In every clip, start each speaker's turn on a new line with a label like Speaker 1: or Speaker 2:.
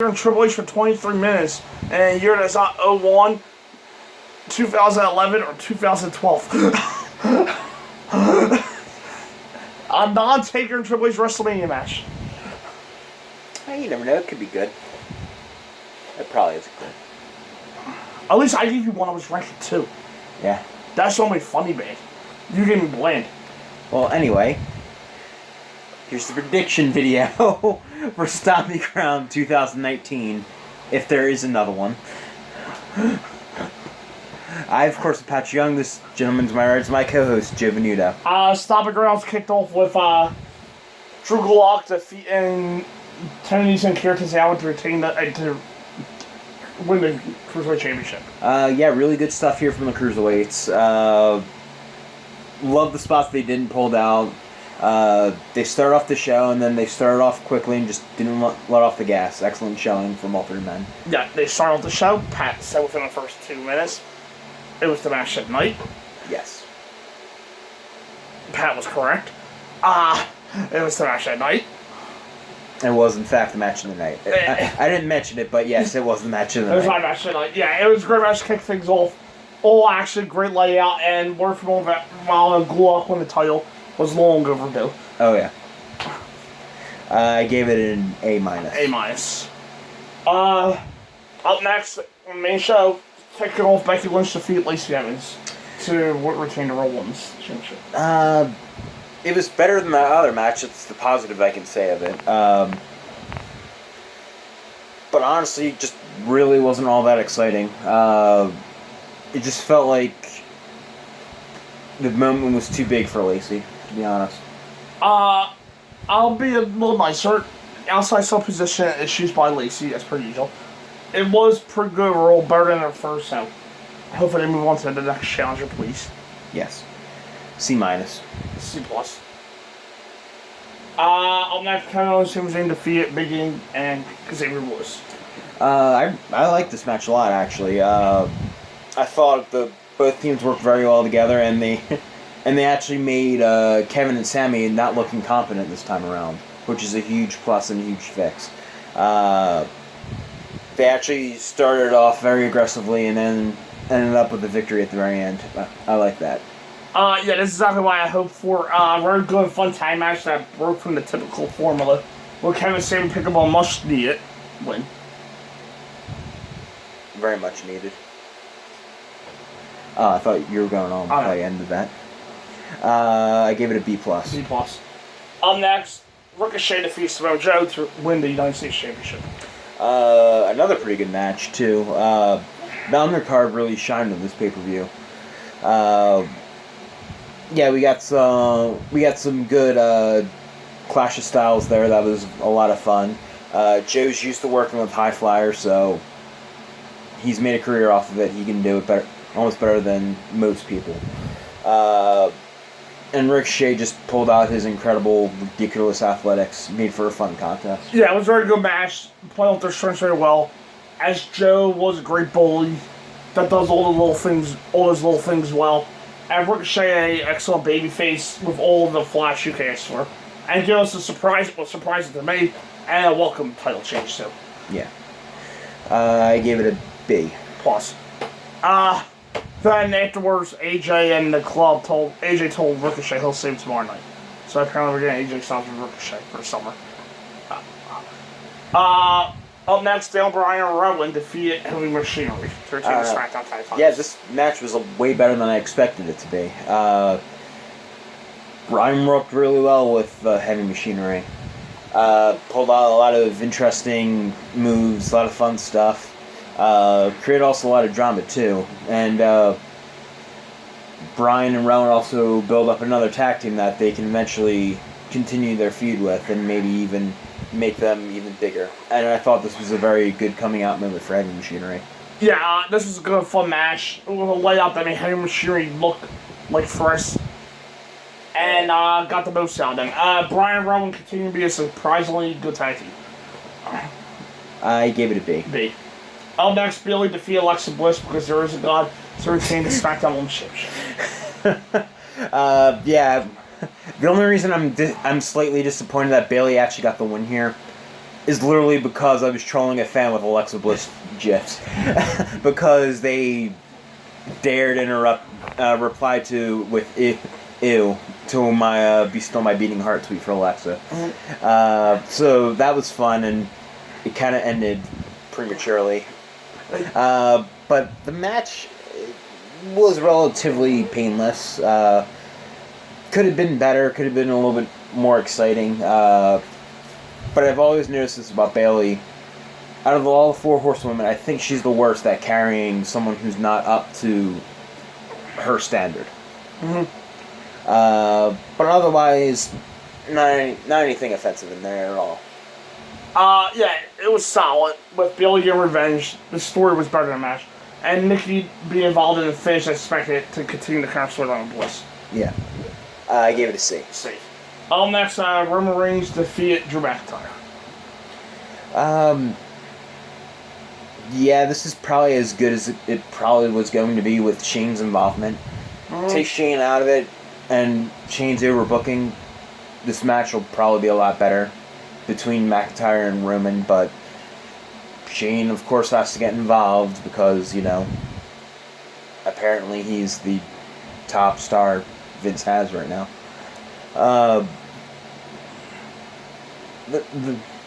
Speaker 1: in Triple H for 23 minutes in a year that's not 01, 2011, or 2012. A non-Taker and Triple H WrestleMania match.
Speaker 2: Hey, you never know. It could be good. It probably is good.
Speaker 1: At least I gave you one I was ranking 2.
Speaker 2: Yeah.
Speaker 1: That's only funny, man. You gave me bland.
Speaker 2: Well, anyway, here's the prediction video for Stomping Ground 2019, if there is another one. I, of course, am Pat Young. This gentleman's my right is my co-host, Joe Venuto.
Speaker 1: Stomping Grounds kicked off with Drew Gulak defeating Tony and Kirkus Allen to retain to win the Cruiserweight Championship.
Speaker 2: Yeah, really good stuff here from the Cruiserweights. Love the spots they didn't pull down. They started off the show, and then they started off quickly and just didn't let off the gas. Excellent showing from all three men.
Speaker 1: Yeah, they started off the show. Pat said within the first 2 minutes, it was the match at night.
Speaker 2: Yes.
Speaker 1: Pat was correct. It was the match at night.
Speaker 2: It was, in fact, the match of the night. I didn't mention it, but yes, it was the match of the night.
Speaker 1: It was my match at night. Yeah, it was a great match to kick things off. All action, great layout, and word from all that while Gulak won the title was long overdue.
Speaker 2: Oh, yeah. I gave it an A-.
Speaker 1: A-. Up next, on the main show, kicking off Becky Lynch defeat Lacey Evans to retain the Raw Women's Championship.
Speaker 2: It was better than the other match. It's the positive I can say of it. But honestly, it just really wasn't all that exciting. It just felt like the moment was too big for Lacey, to be honest.
Speaker 1: I'll be a little nicer. Outside sub position issues by Lacey, as per usual. It was pretty good overall, better than her first, so hopefully they move on to the next challenger, please.
Speaker 2: Yes. C-.
Speaker 1: C+. Up next, Kevin Owens and defeated Big E and Xavier Woods.
Speaker 2: I like this match a lot, actually. I thought both teams worked very well together, and they actually made Kevin and Sammy not look incompetent this time around, which is a huge plus and a huge fix. They actually started off very aggressively and then ended up with a victory at the very end. I like that.
Speaker 1: Yeah, this is exactly why I hope for a very good, fun time match that broke from the typical formula, where Kevin and Sammy pick up a much-needed win.
Speaker 2: Very much needed. I thought you were going on before I ended that. I gave it a B+.
Speaker 1: B+. Up next, Ricochet defeats Samoa Joe to win the United States Championship.
Speaker 2: Another pretty good match, too. The undercard really shined on this pay-per-view. Yeah, we got some good clash of styles there. That was a lot of fun. Joe's used to working with high flyers, so he's made a career off of it. He can do it better, almost better than most people. And Ricochet just pulled out his incredible, ridiculous athletics, made for a fun contest.
Speaker 1: Yeah, it was a very good match. Playing with their strengths very well. As Joe was a great bully that does all those little things well. And Ricochet, an excellent babyface with all the flash you can ask for. And give us a surprise, well, surprising to me, and a welcome title change too.
Speaker 2: Yeah. I gave it a B+.
Speaker 1: Then afterwards, AJ and the club told Ricochet he'll save tomorrow night. So apparently we're getting AJ Styles with Ricochet for summer. Up next, Daniel Bryan and Rowan defeated Heavy Machinery to retain the SmackDown title.
Speaker 2: Yeah, this match was way better than I expected it to be. Bryan worked really well with Heavy Machinery. Pulled out a lot of interesting moves, a lot of fun stuff. Created also a lot of drama too. And Bryan and Rowan also build up another tag team that they can eventually continue their feud with and maybe even make them even bigger. And I thought this was a very good coming out moment for Heavy Machinery.
Speaker 1: Yeah, this was a good fun match. With a layout that made Heavy Machinery look like fresh. And got the most out of them. Bryan and Rowan continue to be a surprisingly good tag team.
Speaker 2: I gave it a B.
Speaker 1: B. Up next, Bayley defeated Alexa Bliss because there is a god to retain the SmackDown Women's Championship.
Speaker 2: Yeah. The only reason I'm slightly disappointed that Bayley actually got the win here is literally because I was trolling a fan with Alexa Bliss gifs. Because they dared reply with ew to my Be Still My Beating Heart tweet for Alexa. So that was fun, and it kind of ended prematurely. But the match was relatively painless. Could have been better, could have been a little bit more exciting. But I've always noticed this about Bayley. Out of all the 4 horsewomen, I think she's the worst at carrying someone who's not up to her standard. But otherwise, not anything offensive in there at all.
Speaker 1: Yeah, it was solid. With Bayley getting revenge, the story was better than the match. And Nikki being involved in the finish, I expected it to continue the current storyline with Bliss.
Speaker 2: Yeah. I gave it a C.
Speaker 1: C. Next, Roman Reigns defeated Drew McIntyre.
Speaker 2: Yeah, this is probably as good as it probably was going to be with Shane's involvement. Take Shane out of it, and Shane's overbooking. This match will probably be a lot better between McIntyre and Roman, but Shane, of course, has to get involved because, apparently he's the top star Vince has right now.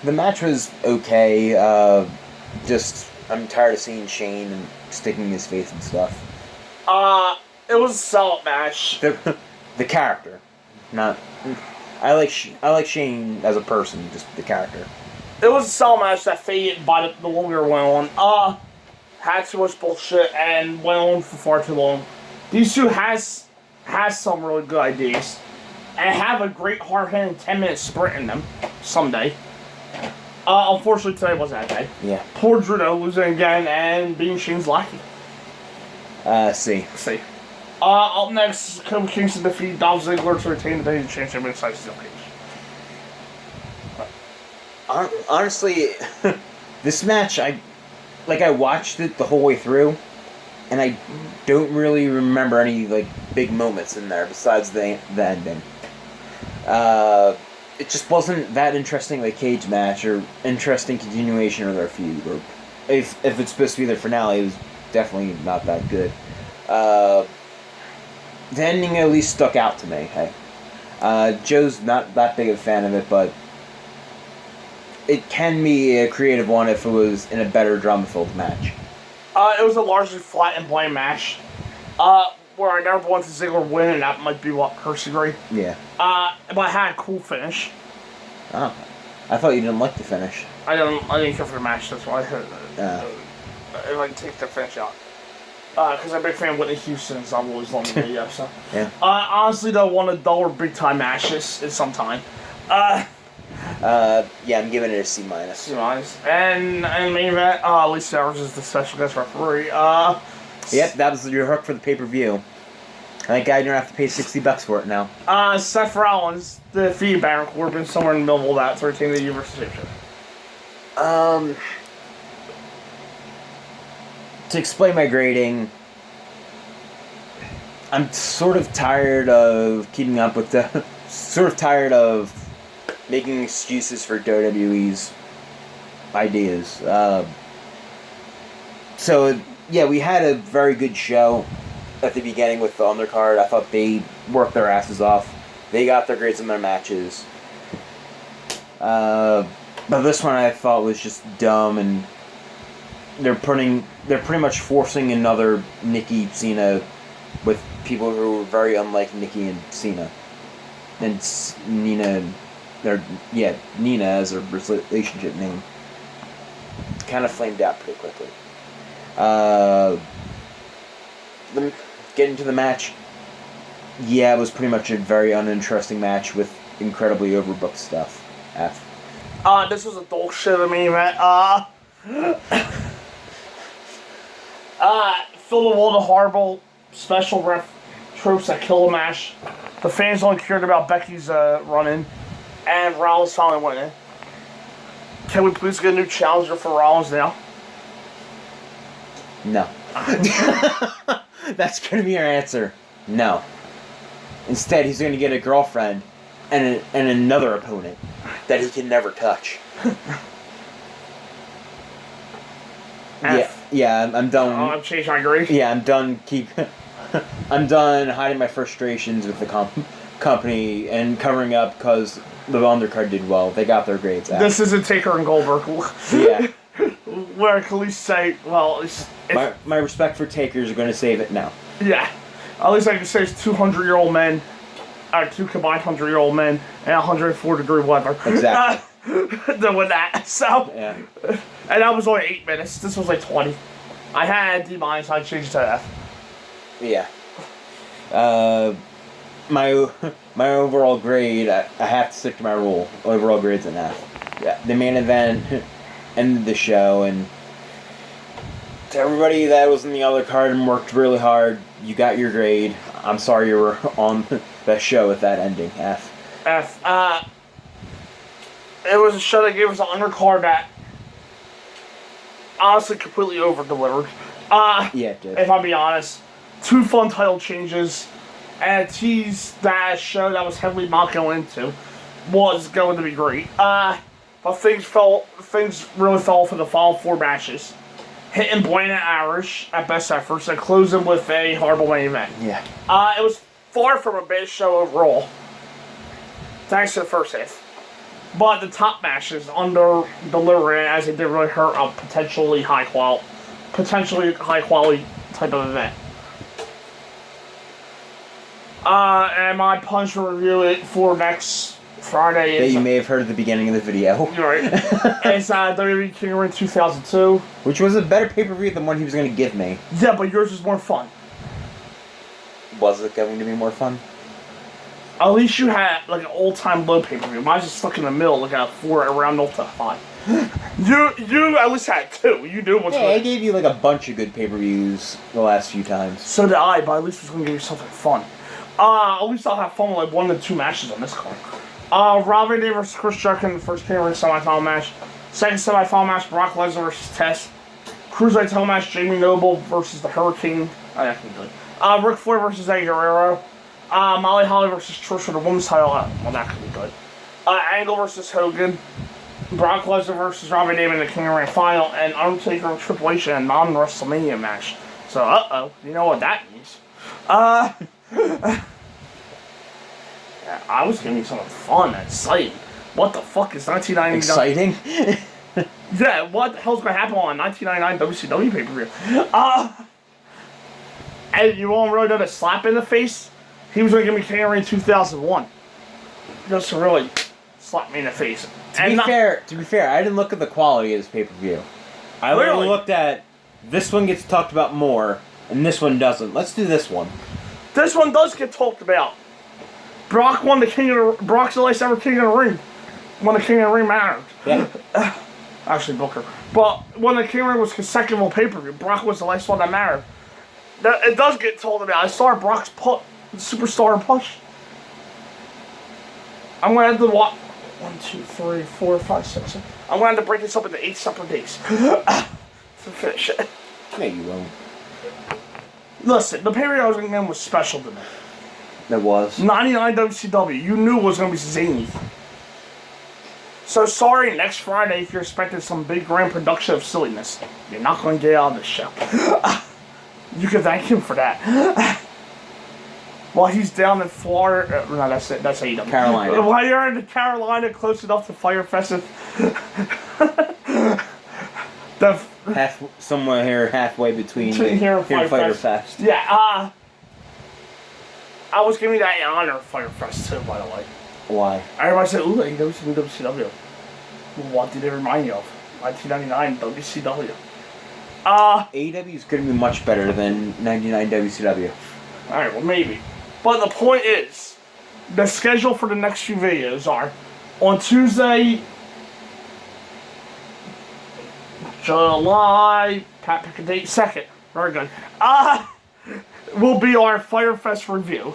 Speaker 2: The match was okay. I'm tired of seeing Shane and sticking his face and stuff.
Speaker 1: It was a solid match.
Speaker 2: The character, not. I like Shane as a person, just the character.
Speaker 1: It was a solid match that faded by the longer it went on. Had too much bullshit and went on for far too long. These two has some really good ideas. And have a great hard-hitting 10-minute sprint in them someday. Unfortunately, today wasn't that day.
Speaker 2: Yeah.
Speaker 1: Poor Drudo losing again and being Shane's lackey.
Speaker 2: C.
Speaker 1: C. Up next, Kofi Kingston defeated Dolph Ziggler to retain the WWE Championship inside Steel Cage.
Speaker 2: Honestly, this match, I watched it the whole way through, and I don't really remember any big moments in there besides the ending. It just wasn't that interesting of a cage match or interesting continuation of their feud. Or if it's supposed to be their finale, it was definitely not that good. The ending at least stuck out to me. Hey, Joe's not that big of a fan of it, but it can be a creative one if it was in a better drama-filled match.
Speaker 1: It was a largely flat and bland match. Where I never wanted Ziggler win, and that might be what hurts degree.
Speaker 2: Yeah.
Speaker 1: But I had a cool finish.
Speaker 2: Oh, I thought you didn't like the finish.
Speaker 1: I didn't care for the match. That's why I like take the finish out. Because I'm a big fan of Whitney Houston's. I've always loved the video. So.
Speaker 2: Yeah.
Speaker 1: Honestly, though, one of the duller big time matches in some time.
Speaker 2: Yeah, I'm giving it a C minus.
Speaker 1: C minus. And main event, Lisa Evers is the special guest referee.
Speaker 2: Yep, that was your hook for the pay-per-view. Thank God you don't have to pay $60 for it now.
Speaker 1: Seth Rollins defeated Baron Corbin somewhere in the middle of that to retain the Universal Championship.
Speaker 2: To explain my grading, I'm sort of tired of keeping up with sort of tired of making excuses for WWE's ideas. So, yeah, we had a very good show at the beginning with the undercard. I thought they worked their asses off. They got their grades in their matches. But this one I thought was just dumb, and they're pretty much forcing another Nikki Cena with people who are very unlike Nikki and Cena. And Nina as a relationship name. Kind of flamed out pretty quickly. Getting to the match, yeah, it was pretty much a very uninteresting match with incredibly overbooked stuff. F.
Speaker 1: This was a dog shit of a main event. Filled with all the horrible special ref tropes that kill a match. The fans only cared about Becky's run-in, and Rollins finally went in. Can we please get a new challenger for Rollins now?
Speaker 2: No. That's going to be your answer. No. Instead, he's going to get a girlfriend and another opponent that he can never touch. Yeah, I'm done.
Speaker 1: Oh, I'm changing my grade.
Speaker 2: Yeah, I'm done. I'm done hiding my frustrations with the company and covering up because the undercard did well. They got their grades out.
Speaker 1: This isn't Taker and Goldberg.
Speaker 2: Yeah.
Speaker 1: Where I can at least say, well, it's
Speaker 2: my respect for Takers are going to save it now.
Speaker 1: Yeah. At least I can say it's 200-year-old men, two combined 100-year-old men, and 104-degree weather.
Speaker 2: Exactly.
Speaker 1: Doing that. So.
Speaker 2: Yeah.
Speaker 1: And that was only 8 minutes. This was like 20. I had D-, so I changed it to F.
Speaker 2: Yeah. My overall grade, I have to stick to my rule. Overall grade's an F. Yeah. The main event ended the show, and to everybody that was in the other card and worked really hard, you got your grade. I'm sorry you were on the show with that ending. F.
Speaker 1: F. It was a show that gave us an undercard that honestly completely over-delivered.
Speaker 2: Yeah, it did.
Speaker 1: If I'm being honest. 2 fun title changes, and a tease that show that was heavily not going into was going to be great. But things really fell for the following 4 matches. Hitting Blaine and Irish at best efforts and closing with a horrible main event.
Speaker 2: Yeah.
Speaker 1: It was far from a bad show overall. Thanks to the first half. But the top matches under-delivering as it did really hurt a potentially high quality type of event. And my punishment review it for next Friday is...
Speaker 2: That you may have heard at the beginning of the video.
Speaker 1: Right. It's WWE King of the Ring 2002.
Speaker 2: Which was a better pay-per-view than what he was going to give me.
Speaker 1: Yeah, but yours is more fun.
Speaker 2: Was it going to be more fun?
Speaker 1: At least you had like an old-time low pay-per-view. Mine's just stuck in the middle, like a 4 around 0 to 5. You at least had 2. You knew what's
Speaker 2: I gave you like a bunch of good pay-per-views the last few times.
Speaker 1: So did I, but at least it was going to give you something fun. At least I'll have fun with like 1 to 2 matches on this card. Rob Van Dam versus Chris Jericho in the first King of the Ring semifinal match. Second semifinal match, Brock Lesnar versus Test. Cruiserweight title match, Jamie Noble versus the Hurricane. Oh, that can be good. Ric Flair versus Eddie Guerrero. Molly Holly versus Trish for the women's title. Well, that could be good. Angle versus Hogan. Brock Lesnar versus Rob Van Dam in the King of the Ring final. And Undertaker and Triple H in a non-WrestleMania match. So, you know what that means. Yeah, I was giving you something fun and exciting. What the fuck is 1999?
Speaker 2: Exciting?
Speaker 1: Yeah, what the hell's gonna happen on 1999 WCW pay-per-view? And you won't really know the slap in the face? He was gonna give me King of the Ring 2001. Just to really slap me in the face.
Speaker 2: To be fair, I didn't look at the quality of this pay-per-view. I literally looked at this one gets talked about more, and this one doesn't. Let's do this one.
Speaker 1: This one does get talked about. Brock's the last ever King of the Ring. When the King of the Ring mattered.
Speaker 2: Yeah.
Speaker 1: Actually, Booker. But when the King of the Ring was consecutive on pay-per-view, Brock was the last one that mattered. It does get told about. I saw Brock's superstar push. I'm going to have to watch 1, 2, 3, 4, 5, 6, 7. I'm going to have to break this up into 8 separate days to finish it.
Speaker 2: No, you won't.
Speaker 1: Listen, the pay-per-view I was going to get was special to me.
Speaker 2: It was.
Speaker 1: 99 WCW. You knew it was going to be zany. So sorry, next Friday, if you're expecting some big grand production of silliness, you're not going to get out of this show. You can thank him for that. While he's down in Florida, no, that's it. That's AEW.
Speaker 2: Carolina.
Speaker 1: While you're in Carolina, close enough to Fire Fest.
Speaker 2: Somewhere here, halfway between
Speaker 1: here and
Speaker 2: Fire Fest.
Speaker 1: Yeah. I was giving that in honor of Fire Fest too, by the way.
Speaker 2: Why?
Speaker 1: Everybody said, ooh, AEW's new WCW. What did it remind you of? 1999 WCW.
Speaker 2: AEW is going to be much better than 99 WCW.
Speaker 1: Alright, well, maybe. But the point is, the schedule for the next few videos are on Tuesday, July, pick a date, 2nd. Very good. Will be our Fire Fest review.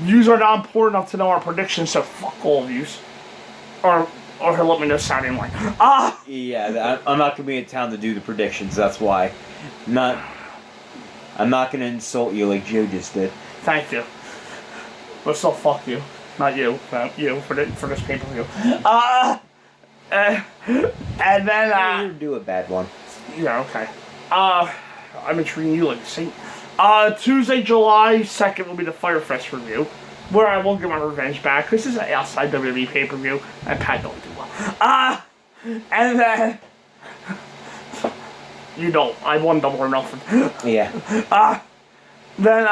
Speaker 1: Yous are not important enough to know our predictions, so fuck all of yous. Or let me know Saturday morning.
Speaker 2: Yeah, I'm not going to be in town to do the predictions, that's why. I'm not going to insult you like Joe just did.
Speaker 1: Thank you. But still, fuck you. Not you. You for this pay-per-view. And then,
Speaker 2: You do a bad one.
Speaker 1: Yeah, okay. I've been treating you like a saint. Tuesday, July 2nd will be the Firefest review, where I will get my revenge back. This is an outside WWE pay-per-view, and Pat don't do well. And then... You don't. I won Double or Nothing.
Speaker 2: Yeah.
Speaker 1: Then,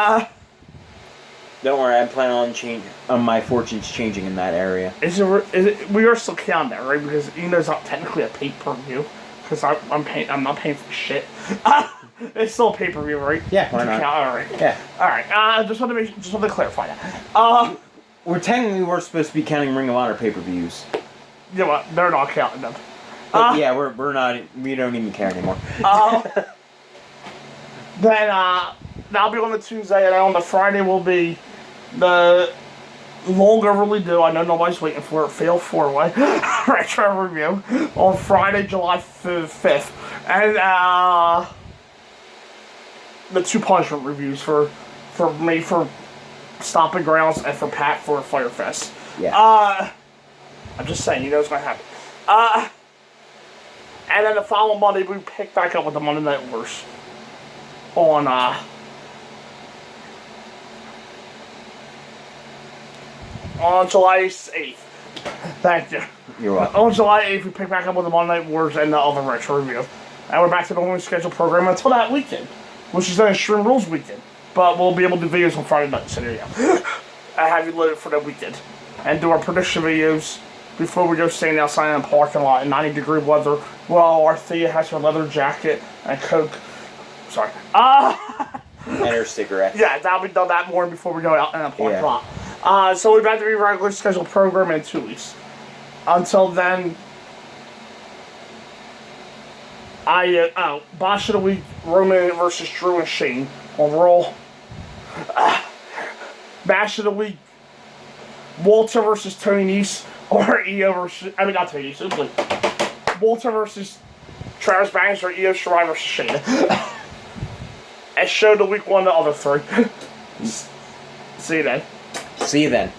Speaker 2: Don't worry, I'm planning on my fortunes changing in that area.
Speaker 1: we are still counting that, right? Because even though it's not technically a pay-per-view, because I'm not paying for shit. It's still a pay-per-view, right?
Speaker 2: Yeah, why not?
Speaker 1: Alright.
Speaker 2: Yeah.
Speaker 1: Alright, just want to clarify that.
Speaker 2: We're supposed to be counting Ring of Honor pay-per-views.
Speaker 1: You know what? They're not counting them.
Speaker 2: But yeah, we're not. We don't even care anymore.
Speaker 1: Then that'll be on the Tuesday, and on the Friday will be the long overdue. I know nobody's waiting for it. Fail 4-way retro review on Friday, July 5th, and the 2 punishment reviews for me for Stomping Grounds and for Pat for Firefest.
Speaker 2: Yeah.
Speaker 1: I'm just saying, you know what's gonna happen. And then the following Monday, we pick back up with the Monday Night Wars on July 8th. Thank you.
Speaker 2: You're welcome.
Speaker 1: On July 8th, we pick back up with the Monday Night Wars and the other retro review. And we're back to the normally scheduled program until that weekend, which is the Extreme Rules weekend. But we'll be able to do videos on Friday night, so there you go. I have you loaded for the weekend. And do our prediction videos before we go standing outside in the parking lot in 90-degree weather while Arthea has her leather jacket and Coke. Sorry.
Speaker 2: And her cigarette.
Speaker 1: Yeah, that'll be done that morning before we go out in the parking lot. So we're back to be regularly scheduled program in 2 weeks. Until then, Bosh of the Week, Roman versus Drew and Shane on Raw. Bash of the Week, Walter versus Tony Nese, or Io versus, not Tony Nese, it was like Walter versus Travis Banks, or Io Shirai versus Shayna. And show the week 1 the other 3. See you then.
Speaker 2: See you then.